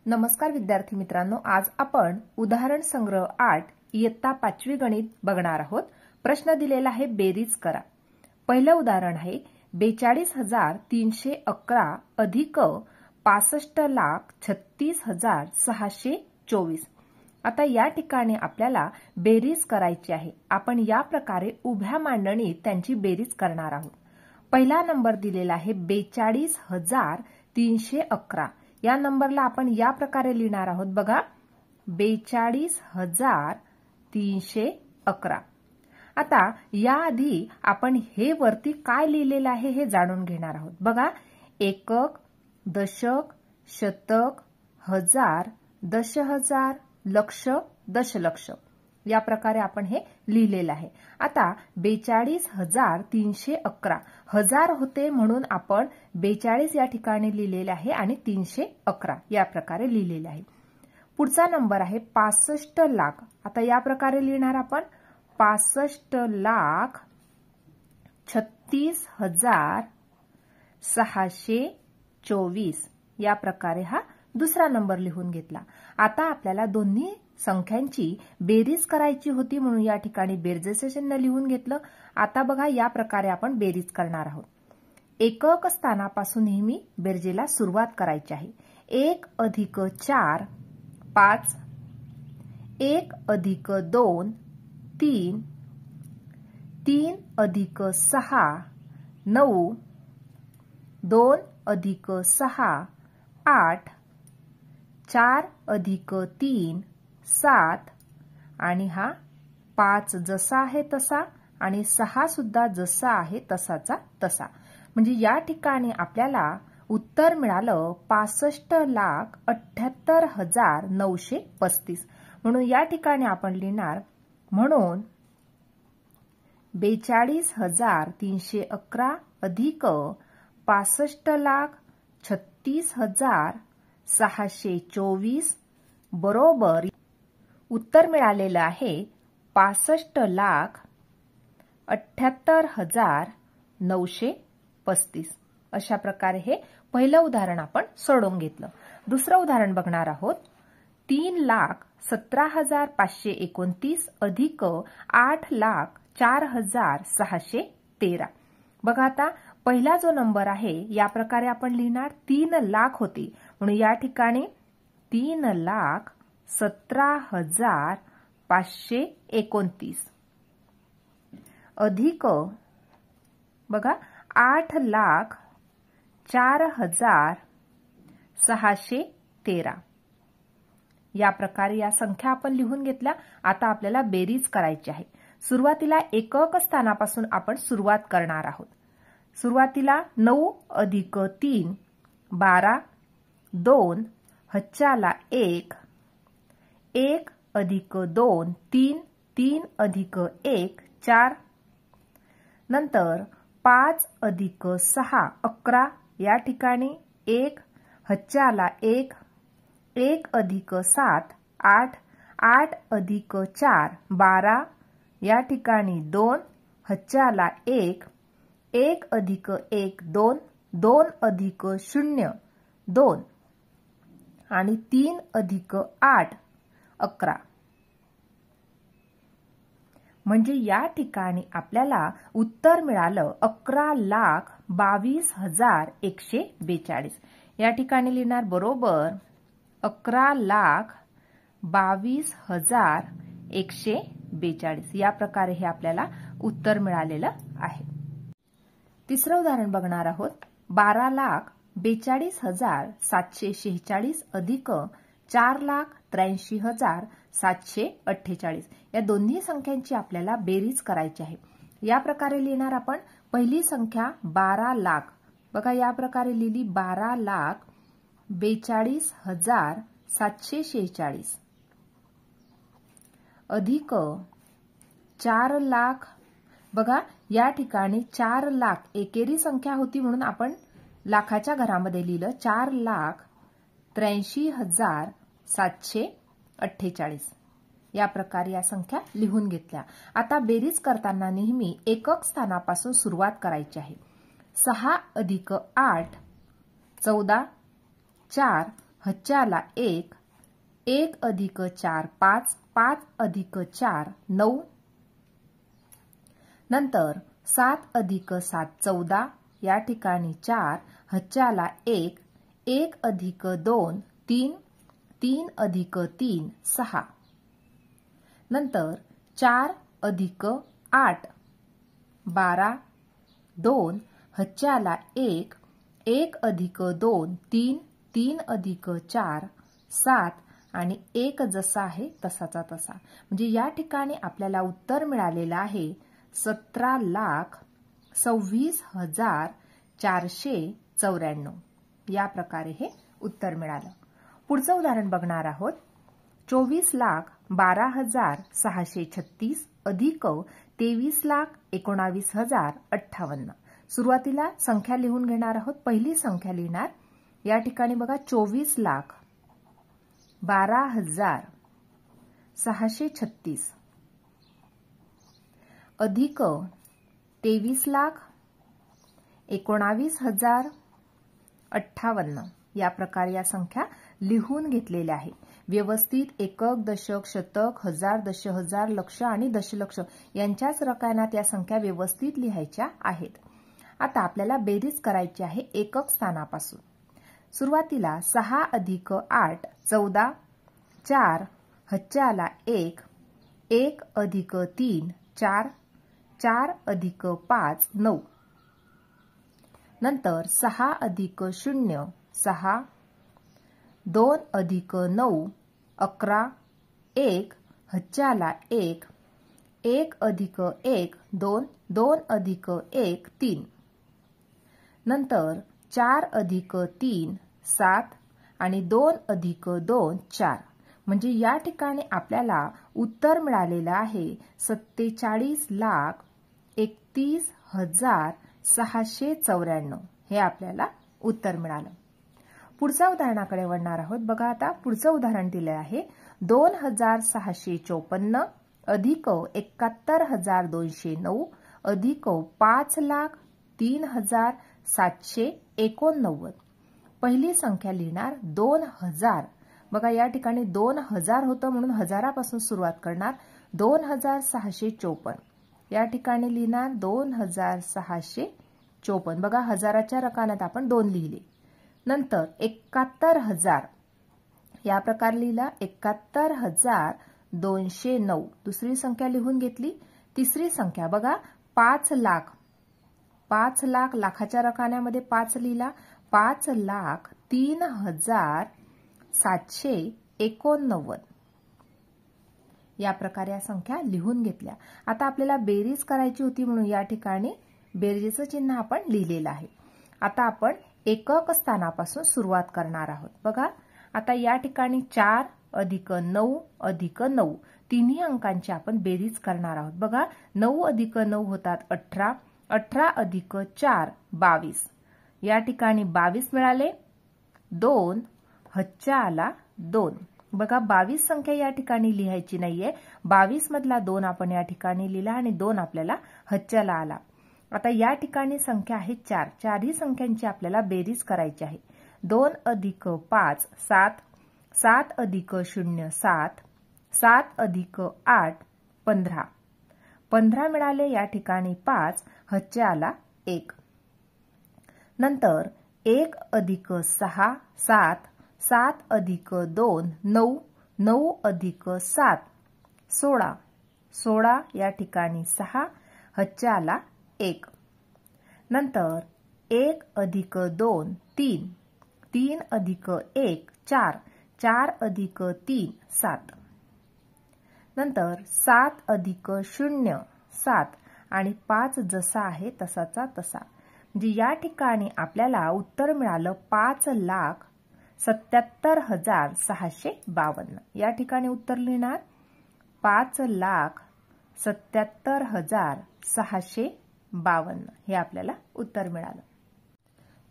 नमस्कार विद्यार्थी मित्रांनो, आज आपण उदाहरण संग्रह 8 इयत्ता 5वी गणित बघणार आहोत। प्रश्न दिलेला आहे बेरीज करा। पहिलं उदाहरण आहे 42,311 अधिक 65,36,624। आता या ठिकाणी आपल्याला बेरीज करायची आहे। आपण या प्रकारे उभ्या मांडणीत त्यांची बेरीज करणार आहोत। पहिला नंबर दिलेला आहे 42,311। या नंबरला आपण या प्रकारे लिहिणार आहोत बघा, 42,311। आता याआधी आपण हे वरती काय लिहिलेलं आहे हे जाणून घेणार आहोत। बघा, एकक, दशक, शतक, हजार, दशहजार, लक्ष, दशलक्ष या प्रकारे आपण हे लिहिलेलं आहे। आता 42,311 हजार होते म्हणून आपण 42 या ठिकाणी लिहिलेले आहे आणि 311 या प्रकारे लिहिलेले आहे। पुढचा नंबर आहे 65 लाख। आता या प्रकारे लिहिणार आपण 65,36,624 या प्रकारे हा दुसरा नंबर लिहून घेतला। आता आपल्याला दोन्ही संख्यांची बेरीज करायची होती म्हणून या ठिकाणी बेरजेचे चिन्ह लिहून घेतलं। आता बघा, या प्रकारे आपण बेरीज करणार आहोत। एकक स्थानापासून नेहमी बेरजेला सुरुवात करायची आहे। 1 अधिक 4 5, 1 अधिक 2 3, 3 अधिक 6 9, 2 अधिक 6 8, 4 अधिक 3 7 आणि हा 5 जसा आहे तसा आणि 6 सुद्धा जसा आहे तसाचा तसा। म्हणजे या ठिकाणी आपल्याला उत्तर मिळालं 65,78,935। म्हणून या ठिकाणी आपण लिहिणार, म्हणून 42,311 अधिक 65,36,624 बरोबर उत्तर मिळालेलं आहे 65,78,935। अशा प्रकारे हे पहिलं उदाहरण आपण सोडवून घेतलं। दुसरं उदाहरण बघणार आहोत 3,17,529 अधिक 8,04,613। बघा, आता पहिला जो नंबर आहे या प्रकारे आपण लिहिणार, 3 लाख होते म्हणून या ठिकाणी 3,17,529 अधिक बघा 8,04,613 या प्रकारे या संख्या आपण लिहून घेतल्या। आता आपल्याला बेरीज करायची आहे। सुरुवातीला एकक स्थानापासून आपण सुरुवात करणार आहोत। सुरुवातीला 9 अधिक 3 12, 2 हच्याला 1, 1 अधिक 2 3, 3 अधिक 1 4, नंतर 5 अधिक 6 11 या ठिकाणी 1 हच्याला 1, 1 अधिक 7 8, 8 अधिक 4 12 या ठिकाणी 2 हच्याला 1, 1 अधिक 1 2, 2 अधिक 0 2 आणि 3 अधिक 8 11। म्हणजे या ठिकाणी आपल्याला उत्तर मिळालं 11,22,142। या ठिकाणी लिहिणार बरोबर 11,22,142 या प्रकारे हे आपल्याला उत्तर मिळालेलं आहे। तिसरं उदाहरण बघणार आहोत 12,42,746 अधिक 4,83,748। या दोन्ही संख्यांची आपल्याला बेरीज करायची आहे। या प्रकारे लिहिणार आपण, पहिली संख्या 12 लाख। बघा, या प्रकारे लिहिली 12,42,746 अधिक 4 लाख। बघा, या ठिकाणी 4 लाख एकेरी संख्या होती म्हणून आपण लाखाच्या घरामध्ये लिहिलं 4,83,748 या प्रकारे या संख्या लिहून घेतल्या। आता बेरीज करताना नेहमी एकक स्थानापासून सुरुवात करायची आहे। 6 अधिक 8 14, 4 हच्याला 1, 1 अधिक 4 5, 5 अधिक 4 9, नंतर 7 अधिक 7 14, या ठिकाणी 4, हच्याला 1, 1 अधिक 2 3, 3 अधिक 3 6, नंतर 4 अधिक 8 12, 2, हच्याला 1, 1 अधिक 2 3, 3 अधिक 4 7 आणि 1 जसा आहे तसाचा तसा. म्हणजे या ठिकाणी आपल्याला उत्तर मिळालेलं आहे 17,26,494. या प्रकारे हे उत्तर मिळालं. पुढचं उदाहरण बघणार आहोत. 24,12,636 अधिक 23,19,058. सुरुवातीला संख्या लिहून घेणार आहोत. पहिली संख्या लिहिणार. या ठिकाणी बघा 24,12,636 अधिक 23,19,058. या प्रकारे या संख्या लिहून घेतलेल्या आहे. व्यवस्थित एकक, दशक, शतक, हजार, दशहजार, लक्ष आणि दशलक्ष यांच्याच रकान्यात या संख्या व्यवस्थित लिहायच्या आहेत. आता आपल्याला बेरीज करायची आहे एकक स्थानापासून. सुरुवातीला 6 अधिक 8 14, 4, हच्याला 1, 1 अधिक 3 4, 4 अधिक 5 9, नंतर 6 अधिक 0 6, 2 अधिक 9 11, 1, हच्याला 1, 1 अधिक 1 2, 2 अधिक 1 3, नंतर 4 अधिक 3 7 आणि 2 अधिक 2 4. म्हणजे या ठिकाणी आपल्याला उत्तर मिळालेलं आहे 47,31,694. हे आपल्याला उत्तर मिळालं. पुढच्या उदाहरणाकडे वळणार आहोत. बघा आता पुढचं उदाहरण दिले आहे 2,654 अधिक 71,209 अधिक 5,03,789. पहिली संख्या लिहिणार 2000. बघा या ठिकाणी 2000 होतं म्हणून हजारापासून सुरुवात करणार. 2,654 या ठिकाणी लिहिणार 2,654. बघा हजाराच्या रकान्यात आपण 2 लिहिले. नंतर 71,000 या प्रकारे लिहिला 71,209. दुसरी संख्या लिहून घेतली. तिसरी संख्या बघा 5 लाख. 5 लाख लाखाच्या रकान्यामध्ये 5 लिहिला. 5,03,789. या प्रकारे या संख्या लिहून घेतल्या. आता आपल्याला बेरीज करायची होती म्हणून या ठिकाणी बेरजेचं चिन्ह आपण लिहिलेलं आहे. आता आपण एकक स्थानापासून सुरुवात करणार आहोत. बघा आता या ठिकाणी 4 अधिक 9 अधिक 9 तिन्ही अंकांची आपण बेरीज करणार आहोत. बघा 9 अधिक 9 होतात 18, 18 अधिक 4 22. या ठिकाणी 22 मिळाले. 2, हच्याला 2. बघा 22 संख्या या ठिकाणी लिहायची नाहीये. 22 मधला 2 आपण या ठिकाणी लिहिला आणि 2 आपल्याला हच्याला आला. आता या ठिकाणी संख्या आहे 4. चारही संख्यांची आपल्याला बेरीज करायची आहे. 2 अधिक 5 7, 7 अधिक 0 7, 7 अधिक 8 15. 15 मिळाले. या ठिकाणी 5, हच्याला 1. नंतर 1 अधिक 6 7, 7 अधिक 2 9, 9 अधिक 7 16, 16 या ठिकाणी 6, हच्याला 1. नंतर 1 अधिक 2 3, 3 अधिक 1 4, 4 अधिक 3 7. नंतर 7 अधिक 0 7 आणि 5 जसा आहे तसाचा तसा. म्हणजे या ठिकाणी आपल्याला उत्तर मिळालं 5,77,652. या ठिकाणी उत्तर लिहिणार 5,77,652. हे आपल्याला उत्तर मिळालं.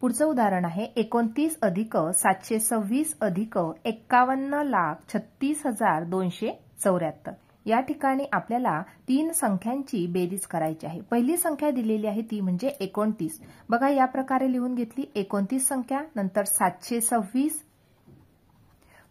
पुढचं उदाहरण आहे 29 अधिक 726 अधिक 51,36,274. या ठिकाणी आपल्याला 3 संख्यांची बेरीज करायची आहे. पहिली संख्या दिलेली आहे ती म्हणजे 29. बघा या प्रकारे लिहून घेतली. 29 संख्या, नंतर 726,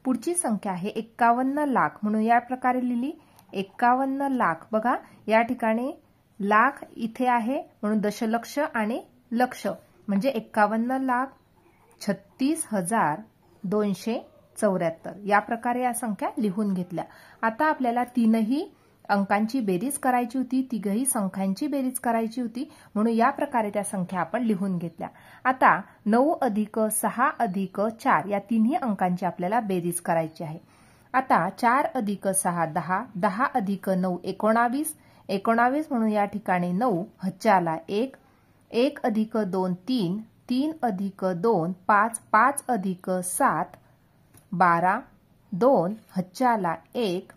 पुढची संख्या आहे 51 लाख, म्हणून या प्रकारे लिहिली 51 लाख. बघा या ठिकाणी लाख इथे आहे म्हणून दशलक्ष आणि लक्ष म्हणजे 51,36,274. या प्रकारे या संख्या लिहून घेतल्या. आता आपल्याला तीनही अंकांची बेरीज करायची होती, तिघही संख्यांची बेरीज करायची होती, म्हणून या प्रकारे त्या संख्या आपण लिहून घेतल्या. आता 9 अधिक 6 अधिक 4 या तिन्ही अंकांची आपल्याला बेरीज करायची आहे. आता 4 अधिक 6 10, 10 अधिक 9 19, 19 म्हणून या ठिकाणी 9 हच्याला 1, 1 अधिक 2 3, 3 अधिक 2 5, 5 अधिक 7 12, 2 हच्याला 1,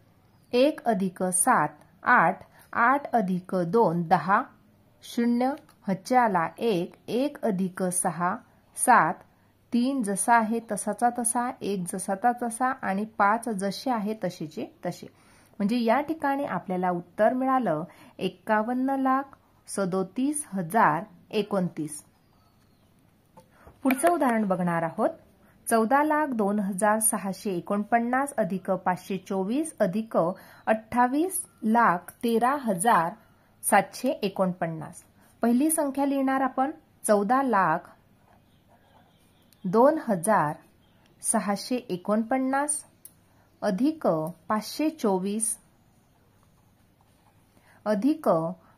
1 अधिक 7 8, 8 अधिक 2 10, 0 हच्याला 1, 1 अधिक 6 7, 3 जसा आहे तसाचा तसा, 1 जसाचा तसा आणि 5 जसे आहे तसेचे तसे. म्हणजे या ठिकाणी आपल्याला उत्तर मिळालं 51,37,029. पुढचं उदाहरण बघणार आहोत. 14,02,649 अधिक 524 अधिक 28,13,749. पहिली संख्या लिहिणार आपण 14,02,649 अधिक 524 अधिक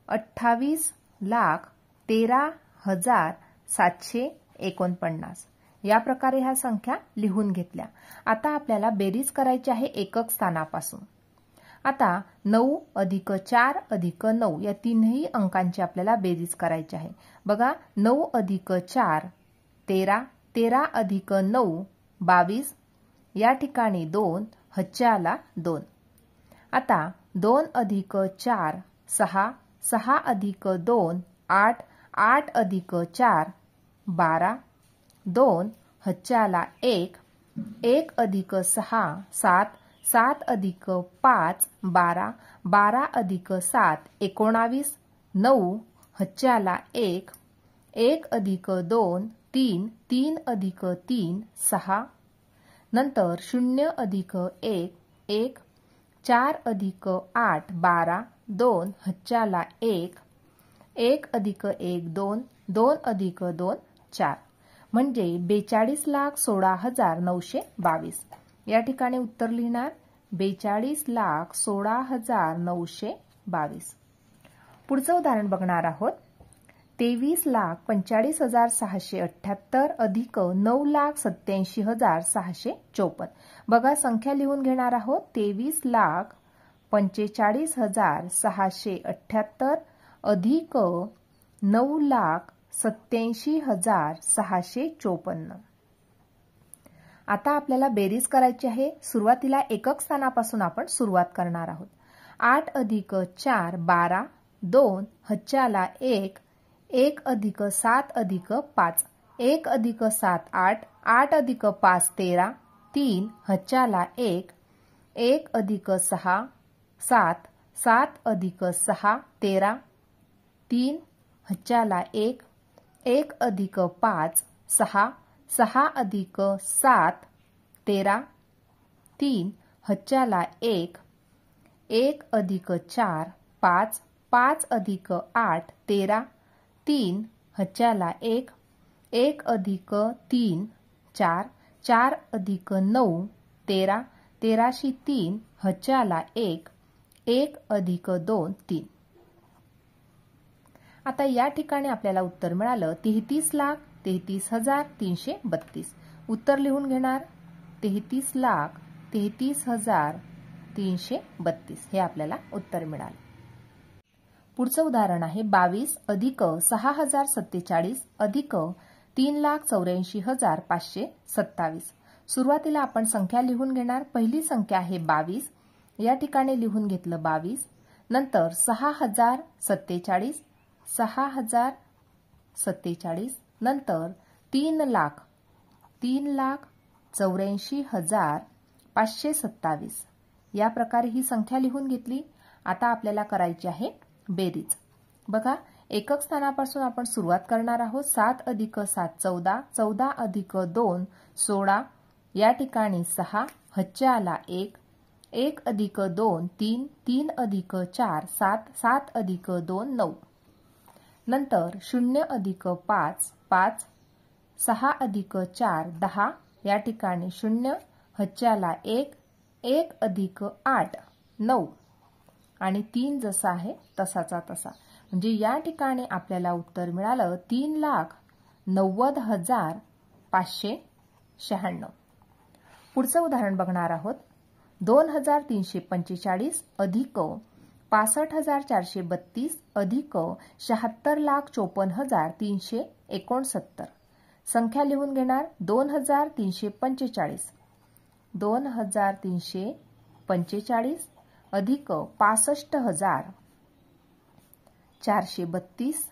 28,13,749. या प्रकारे ह्या संख्या लिहून घेतल्या. आता आपल्याला बेरीज करायची आहे एकक स्थानापासून. आता 9 अधिक 4 अधिक 9 या तीनही अंकांची आपल्याला बेरीज करायची आहे. बघा 9 अधिक 4 13, 13 अधिक 9 22, या ठिकाणी 2 हच्याला 2. आता 2 अधिक 4 6, 6 अधिक 2 8, 8 अधिक 4 12, 2 हच्याला 1, 1 अधिक 6 7, 7 अधिक 5 12, 12 अधिक 7 19, 9 हच्याला 1, 1 अधिक 2 3, 3 अधिक 3 6, नंतर 0 अधिक 1 1, 4 अधिक 8 12, 2 हच्याला 1, 1 अधिक 1 2, 2 अधिक 2 4 म्हणजे 42,16,922. या ठिकाणी उत्तर लिहिणार 42,16,922. पुढचं उदाहरण बघणार आहोत. 23,45,678 अधिक 9,87,654. बघा संख्या लिहून घेणार आहोत. 23,45,678 अधिक 9,87,654. आता आपल्याला बेरीज करायची आहे. सुरुवातीला एकक स्थानापासून आपण सुरुवात करणार आहोत. 8 अधिक 4 12, 2 हच्याला 1, 1 अधिक 7 अधिक 5, 1 अधिक 7 8, 8 अधिक 5 13, 3 हच्याला 1, 1 अधिक 6 7, 7 अधिक 6 13, 3 हच्याला 1, 1 अधिक 5 6, 6 अधिक 7 13, 3 हच्याला 1, 1 अधिक 4 5, 5 अधिक 8 13, 3 हच्याला 1, 1 अधिक 3 4, 4 अधिक 9 13, 13शी 3 हच्याला 1, 1 अधिक 2 3. आता या ठिकाणी आपल्याला उत्तर मिळालं 33,33,332. उत्तर लिहून घेणार 33,33,332 हे आपल्याला उत्तर मिळालं. पुढचं उदाहरण आहे 22 अधिक 6,047 अधिक 3,84,527. सुरुवातीला आपण संख्या लिहून घेणार. पहिली संख्या आहे 22. या ठिकाणी लिहून घेतलं 22. नंतर 6,047, 6,047 नंतर 3,84,527. या प्रकारे ही संख्या लिहून घेतली. आता आपल्याला करायची आहे बेरीज. बघा एकक स्थानापासून आपण सुरुवात करणार आहोत. 7 अधिक 7 14, 14 अधिक 2 16, या ठिकाणी 6, हच्या आला 1, 1 अधिक 2 3, 3 अधिक 4 7, 7 अधिक 2 9. नंतर 0 अधिक 5 5, 6 अधिक 4 10. या ठिकाणी 0 हच्याला 1, 1 अधिक 8 9 आणि 3 जसा आहे तसाचा तसा. म्हणजे या ठिकाणी आपल्याला उत्तर मिळालं 3,90,596. पुढचं उदाहरण बघणार आहोत. 2,345 अधिक 65,432 अधिक 76,54,369. संख्या लिहून घेणार. 2,345 2,345 अधिक 65,432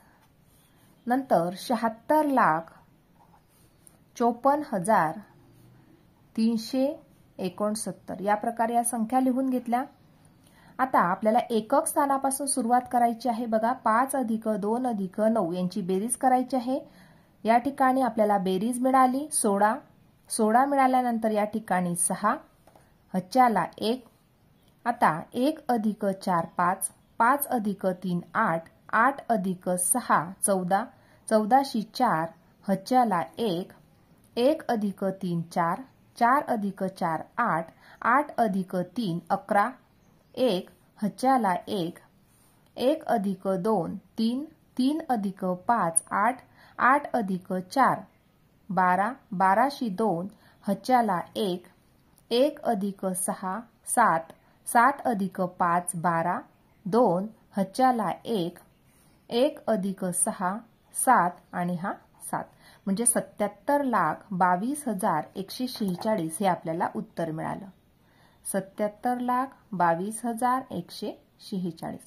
नंतर 76,54,369. या प्रकारे या संख्या लिहून घेतल्या. आता आपल्याला एकक स्थानापासून सुरुवात करायची आहे. बघा 5 अधिक 2 अधिक 9 यांची बेरीज करायची आहे. या ठिकाणी आपल्याला बेरीज मिळाली 16. 16 मिळाल्यानंतर या ठिकाणी 6 हच्याला 1. आता 1 अधिक 4 5, 5 अधिक 3 8, 8 अधिक 6 14, 14शी 4 हच्याला 1, 1 अधिक 3 4, 4 अधिक 4 8, 8 अधिक 3 11, 1 हच्याला 1, 1 अधिक 2 3, 3 अधिक 5 8, 8 अधिक 4 12, 12शी 2 हच्याला 1, 1 अधिक 6 7, 7 अधिक 5 12, 2 हच्याला 1, 1 अधिक 6 7 आणि हा 7. म्हणजे 77,22,146 हे आपल्याला उत्तर मिळालं. 77,22,146.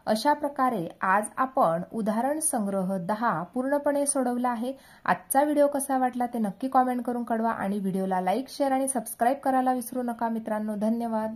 अशा प्रकारे आज आपण उदाहरण संग्रह 10 पूर्णपणे सोडवला आहे. आजचा व्हिडिओ कसा वाटला ते नक्की कॉमेंट करून कळवा आणि व्हिडिओला लाईक शेअर आणि सबस्क्राईब करायला विसरू नका मित्रांनो. धन्यवाद.